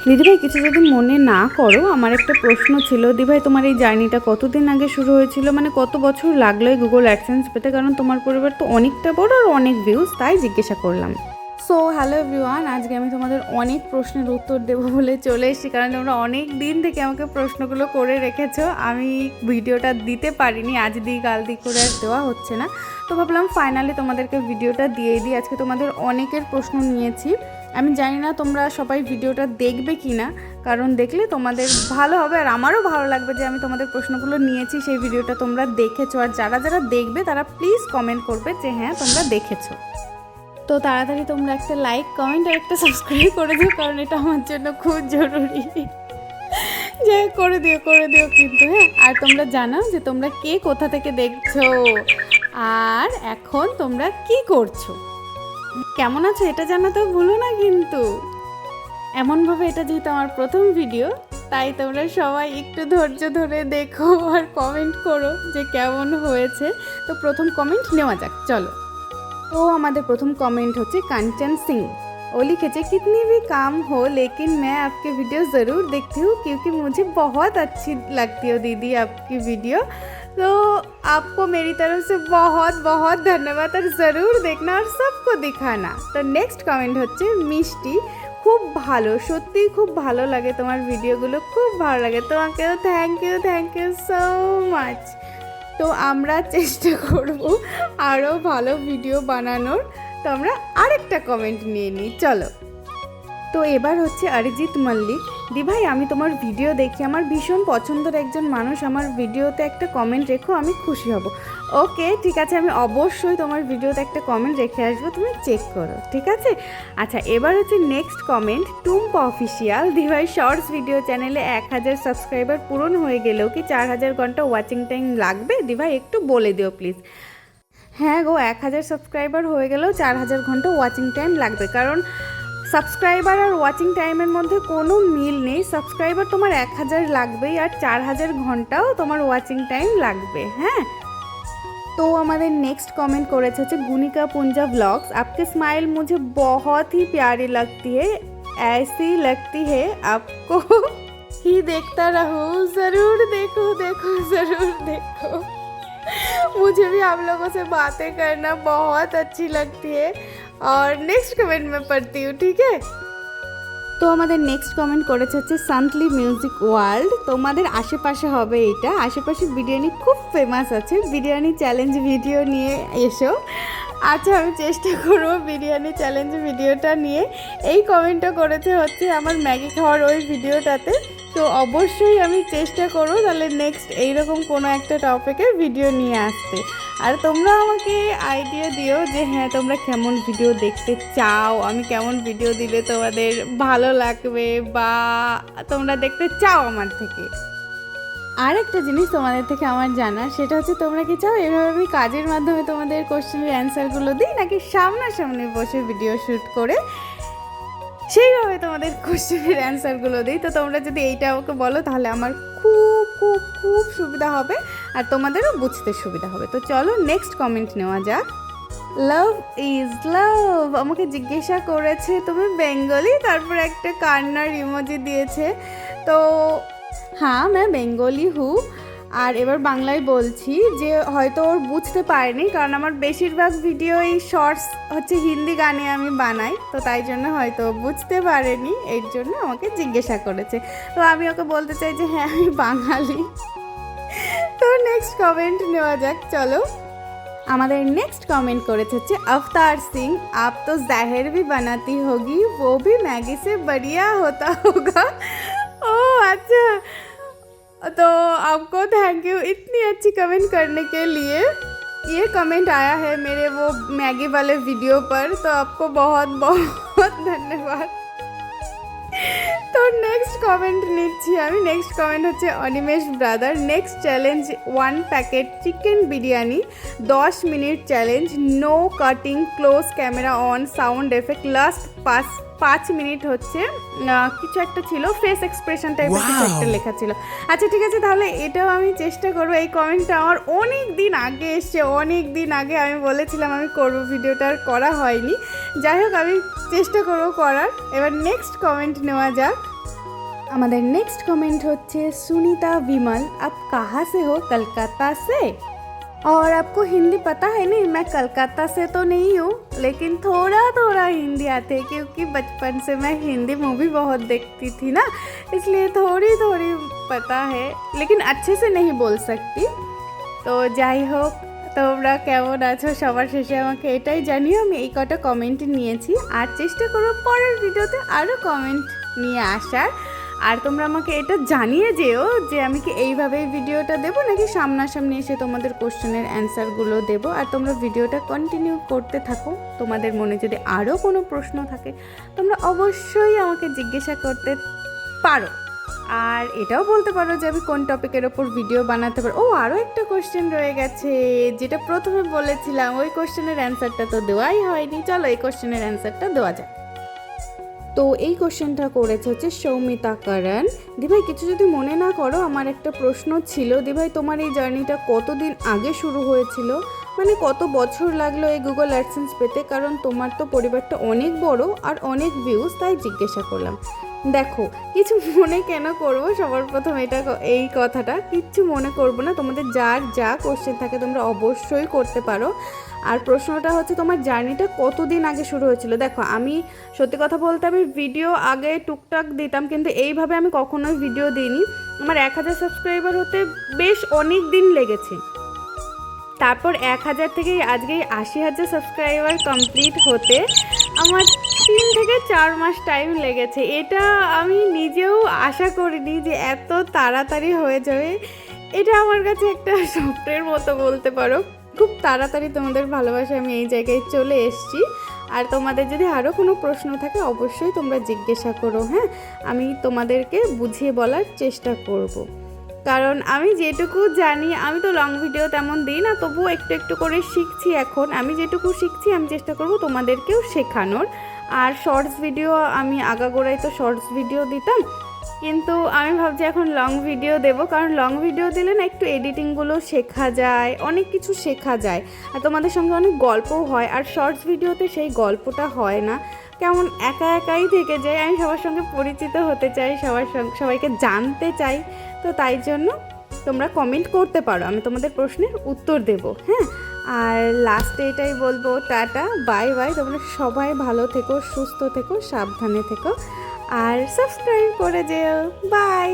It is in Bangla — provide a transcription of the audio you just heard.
দিদিভাই কিছু যদি মনে না করো, আমার একটা প্রশ্ন ছিল। দিদিভাই তোমার এই জার্নিটা কতদিন আগে শুরু হয়েছিল, মানে কত বছর লাগলো এই গুগল অ্যাডসেন্স পেতে? কারণ তোমার পরিবার তো অনেকটা বড় আর অনেক ভিউজ, তাই জিজ্ঞাসা করলাম। সো হ্যালো এভরিওয়ান, আজকে আমি তোমাদের অনেক প্রশ্নের উত্তর দেবো বলে চলে এসেছি, কারণ তোমরা অনেক দিন থেকে আমাকে প্রশ্নগুলো করে রেখেছো। আমি ভিডিওটা দিতে পারিনি, আজ দিই কাল দিই করে আর দেওয়া হচ্ছে না। তো ভাবলাম ফাইনালি তোমাদেরকে ভিডিওটা দিয়ে দিই। আজকে তোমাদের অনেকের প্রশ্ন নিয়েছি। আমি জানি না তোমরা সবাই ভিডিওটা দেখবে কি না, কারণ দেখলে তোমাদের ভালো হবে আর আমারও ভালো লাগবে যে আমি তোমাদের প্রশ্নগুলো নিয়েছি, সেই ভিডিওটা তোমরা দেখেছো। আর যারা যারা দেখবে তারা প্লিজ কমেন্ট করবে যে হ্যাঁ তোমরা দেখেছো। তো তাড়াতাড়ি তোমরা একটা লাইক, কমেন্ট আর একটা সাবস্ক্রাইব করে দিও, কারণ এটা আমার জন্য খুব জরুরি। যে করে দিও কিন্তু, হ্যাঁ। আর তোমরা জানাও যে তোমরা কে কোথা থেকে দেখছো আর এখন তোমরা কি করছো, কেমন আছো এটা জানাতেও ভুলো না কিন্তু। এমনভাবে এটা যেহেতু আমার প্রথম ভিডিও, তাই তোমরা সবাই একটু ধৈর্য ধরে দেখো আর কমেন্ট করো যে কেমন হয়েছে। তো প্রথম কমেন্ট নেওয়া যাক, চলো। तो हमारे प्रथम कमेंट होचे कंचन सिंह। वो लिखेचे कितनी भी काम हो लेकिन मैं आपके वीडियो ज़रूर देखती हूँ, क्योंकि मुझे बहुत अच्छी लगती हो दीदी आपकी वीडियो। तो आपको मेरी तरफ से बहुत बहुत धन्यवाद, और ज़रूर देखना और सबको दिखाना। तो नेक्स्ट कमेंट होचे मिष्टी। खूब भालो, सत्यि खूब भालो लागे तुम्हार वीडियोगुलो, खूब भालो लागे তোমাকেও। Thank you so much. তো আমরা চেষ্টা করব আরও ভালো ভিডিও বানানোর। তো আমরা আরেকটা কমেন্ট নিয়ে নিই, চলো। তো এবার হচ্ছে অরিজিৎ মল্লিক। দি ভাই আমি তোমার ভিডিও দেখি, আমার ভীষণ পছন্দের একজন মানুষ, আমার ভিডিওতে একটা কমেন্ট রেখো, আমি খুশি হব। ওকে ঠিক আছে, আমি অবশ্যই তোমার ভিডিওতে একটা কমেন্ট রেখে আসবো, তুমি চেক করো, ঠিক আছে। আচ্ছা এবার হচ্ছে নেক্সট কমেন্ট টুম্পা অফিসিয়াল। দি ভাই শর্টস ভিডিও চ্যানেলে 1000 সাবস্ক্রাইবার পূরণ হয়ে গেলেও কি 4000 ঘন্টা ওয়াচিং টাইম লাগবে? দি ভাই একটু বলে দিও প্লিজ। হ্যাঁ গো, 1000 সাবস্ক্রাইবার হয়ে গেলেও 4000 ঘন্টা ওয়াচিং টাইম লাগবে, কারণ সাবস্ক্রাইবার আর ওয়াচিং টাইমের মধ্যে কোনো মিল নেই। সাবস্ক্রাইবার তোমার 1000 লাগবেই, আর 4000 ঘন্টাও তোমার ওয়াচিং টাইম লাগবে, হ্যাঁ। तो हमारे नेक्स्ट कमेंट करेছে হচ্ছে गुनिका पुंजा व्लॉग्स। आपकी स्माइल मुझे बहुत ही प्यारी लगती है, ऐसी लगती है आपको ही देखता रहूं। ज़रूर देखो ज़रूर देखो। मुझे भी आप लोगों से बातें करना बहुत अच्छी लगती है। और नेक्स्ट कमेंट में पढ़ती हूँ, ठीक है। তো আমাদের নেক্সট কমেন্ট করেছে হচ্ছে সান্তলি মিউজিক ওয়ার্ল্ড। তোমাদের আশেপাশে হবে এটা, আশেপাশে বিরিয়ানি খুব ফেমাস আছে, বিরিয়ানি চ্যালেঞ্জ ভিডিও নিয়ে এসো। আচ্ছা আমি চেষ্টা করবো বিরিয়ানি চ্যালেঞ্জ ভিডিওটা নিয়ে। এই কমেন্টটা করেছে হচ্ছে আমার ম্যাগি খাওয়ার ওই ভিডিওটাতে। তো অবশ্যই আমি চেষ্টা করবো তাহলে নেক্সট এইরকম কোনো একটা টপিকের ভিডিও নিয়ে আসতে। আর তোমরা আমাকে আইডিয়া দিও যে হ্যাঁ তোমরা কেমন ভিডিও দেখতে চাও, আমি কেমন ভিডিও দিলে তোমাদের ভালো লাগবে বা তোমরা দেখতে চাও আমার থেকে। আর একটা জিনিস তোমাদের থেকে আমার জানা, সেটা হচ্ছে তোমরা কি চাও এভাবে আমি কাজের মাধ্যমে তোমাদের কোশ্চেনের অ্যান্সারগুলো দিই, নাকি সামনাসামনি বসে ভিডিও শ্যুট করে সেইভাবে তোমাদের কোশ্চেনের অ্যান্সারগুলো দিই? তো তোমরা যদি এইটা আমাকে বলো তাহলে আমার খুব খুব খুব সুবিধা হবে, আর তোমাদেরও বুঝতে সুবিধা হবে। তো চলো নেক্সট কমেন্ট নেওয়া যাক। লাভ ইজ লাভ আমাকে জিজ্ঞাসা করেছে তুমি বেঙ্গলি, তারপর একটা কান্নার ইমোজি দিয়েছে। তো হ্যাঁ मैं বেঙ্গলি হুঁ। আর এবার বাংলায় বলছি যে হয়তো ওর বুঝতে পারেনি, কারণ আমার বেশিরভাগ ভিডিও এই শর্টস হচ্ছে হিন্দি গানে আমি বানাই, তো তাই জন্য হয়তো বুঝতে পারেনি, এর জন্য আমাকে জিজ্ঞাসা করেছে। তো আমি ওকে বলতে চাই যে হ্যাঁ আমি বাঙালি। তো নেক্সট কমেন্ট নেওয়া যাক, চলো। हमारे नेक्स्ट कमेंट করেছে হচ্ছে अवतार सिंह। आप तो जहर भी बनाती होगी, वो भी मैगी से बढ़िया होता होगा। ओह अच्छा, तो आपको थैंक यू इतनी अच्छी कमेंट करने के लिए। ये कमेंट आया है मेरे वो मैगी वाले वीडियो पर, तो आपको बहुत बहुत धन्यवाद। तो नेक्स्ट कमेंट নিচ্ছি আমি। নেক্সট কমেন্ট হচ্ছে Animesh brother. Next challenge 1 packet chicken biryani 10 minute challenge, no cutting, close camera on, sound effect, last 5 minute হচ্ছে কিছু একটা ছিল, ফেস এক্সপ্রেশন টাইপের কিছু একটা লেখা ছিল। আচ্ছা ঠিক আছে, তাহলে এটাও আমি চেষ্টা করবো। এই কমেন্টটা আমার অনেক দিন আগে এসছে, অনেক দিন আগে আমি বলেছিলাম আমি করবো, ভিডিওটা আর করা হয়নি। যাই হোক, আমি চেষ্টা করবো করার। এবার নেক্সট কমেন্ট নেওয়া যাক। আমাদের নেক্সট कमेंट হচ্ছে सुनीता विमल, आप कहाँ से हो? कलकत्ता से। और आपको हिंदी पता है? नहीं, मैं कलकत्ता से तो नहीं हूँ, लेकिन थोड़ा थोड़ा हिंदी आते है, क्योंकि बचपन से मैं हिंदी मूवी बहुत देखती थी ना, इसलिए थोड़ी थोड़ी पता है, लेकिन अच्छे से नहीं बोल सकती। তো যাই হোক, তোমরা কেমন আছো সবার শেষে আমাকে এটাই জানিও। আমি এই কটা কমেন্ট নিয়েছি, আর চেষ্টা করবো পরের ভিডিওতে আরও কমেন্ট নিয়ে আসার। আর তোমরা আমাকে এটা জানিয়ে যেও যে আমি কি এইভাবেই ভিডিওটা দেবো, নাকি সামনাসামনি এসে তোমাদের কোশ্চেনের অ্যান্সারগুলো দেবো। আর তোমরা ভিডিওটা কন্টিনিউ করতে থাকো। তোমাদের মনে যদি আরও কোনো প্রশ্ন থাকে তোমরা অবশ্যই আমাকে জিজ্ঞাসা করতে পারো। আর এটাও বলতে পারো যে আমি কোন টপিকের ওপর ভিডিও বানাতে পারো। ও, আরও একটা কোশ্চেন রয়ে গেছে, যেটা প্রথমে বলেছিলাম, ওই কোশ্চেনের অ্যান্সারটা তো দেওয়াই হয়নি। চলো এই কোশ্চেনের অ্যান্সারটা দেওয়া যায়। তো এই কোশ্চেনটা করেছে হচ্ছে সৌমিতা করণ। দিভাই কিছু যদি মনে না করো, আমার একটা প্রশ্ন ছিল। দিভাই তোমার এই জার্নিটা কতদিন আগে শুরু হয়েছিল, মানে কত বছর লাগলো এই গুগল অ্যাডসেন্স পেতে? কারণ তোমার তো পরিবারটা অনেক বড় আর অনেক ভিউজ, তাই জিজ্ঞাসা করলাম। দেখো, কিছু মনে কেন করব, সবার প্রথম এই কথাটা কিচ্ছু মনে করবো না। তোমাদের যার যা কোশ্চেন থাকে তোমরা অবশ্যই করতে পারো। আর প্রশ্নটা হচ্ছে তোমার জার্নিটা কতদিন আগে শুরু হয়েছিল। দেখো, আমি সত্যি কথা বলতে আমি ভিডিও আগে টুকটাক দিতাম, কিন্তু এইভাবে আমি কখনোই ভিডিও দিইনি। আমার 1000 সাবস্ক্রাইবার হতে বেশ অনেক দিন লেগেছে। তারপর 1000 থেকে আজকে 80,000 সাবস্ক্রাইবার কমপ্লিট হতে আমার 3 থেকে 4 মাস টাইম লেগেছে। এটা আমি নিজেও আশা করিনি যে এত তাড়াতাড়ি হয়ে যাবে। এটা আমার কাছে একটা স্বপ্নের মতো বলতে পারো। খুব তাড়াতাড়ি তোমাদের ভালোবাসায় আমি এই জায়গায় চলে এসেছি। আর তোমাদের যদি আরও কোনো প্রশ্ন থাকে অবশ্যই তোমরা জিজ্ঞাসা করো। হ্যাঁ, আমি তোমাদেরকে বুঝিয়ে বলার চেষ্টা করব। কারণ আমি যেটুকু জানি, আমি তো লং ভিডিও তেমন দিই না, তবুও একটু একটু করে শিখছি এখন। আমি যেটুকু শিখছি আমি চেষ্টা করব তোমাদেরকেও শেখানোর। আর শর্টস ভিডিও, আমি আগাগোড়াই তো শর্টস ভিডিও দিতাম, কিন্তু আমি ভাবছি এখন লং ভিডিও দেবো। কারণ লং ভিডিও দিলে না একটু এডিটিংগুলো শেখা যায়, অনেক কিছু শেখা যায়, আর তোমাদের সঙ্গে অনেক গল্পও হয়। আর শর্টস ভিডিওতে সেই গল্পটা হয় না, কেমন একা একাই থেকে যায়। আমি সবার সঙ্গে পরিচিত হতে চাই, সবাইকে জানতে চাই। তো তাই জন্য তোমরা কমেন্ট করতে পারো, আমি তোমাদের প্রশ্নের উত্তর দেব। হ্যাঁ, আর লাস্টে এটাই বলবো, টাটা, বাই বাই। তোমরা সবাই ভালো থেকো, সুস্থ থেকো, সাবধানে থেকো, আর সাবস্ক্রাইব করে যেও। বাই।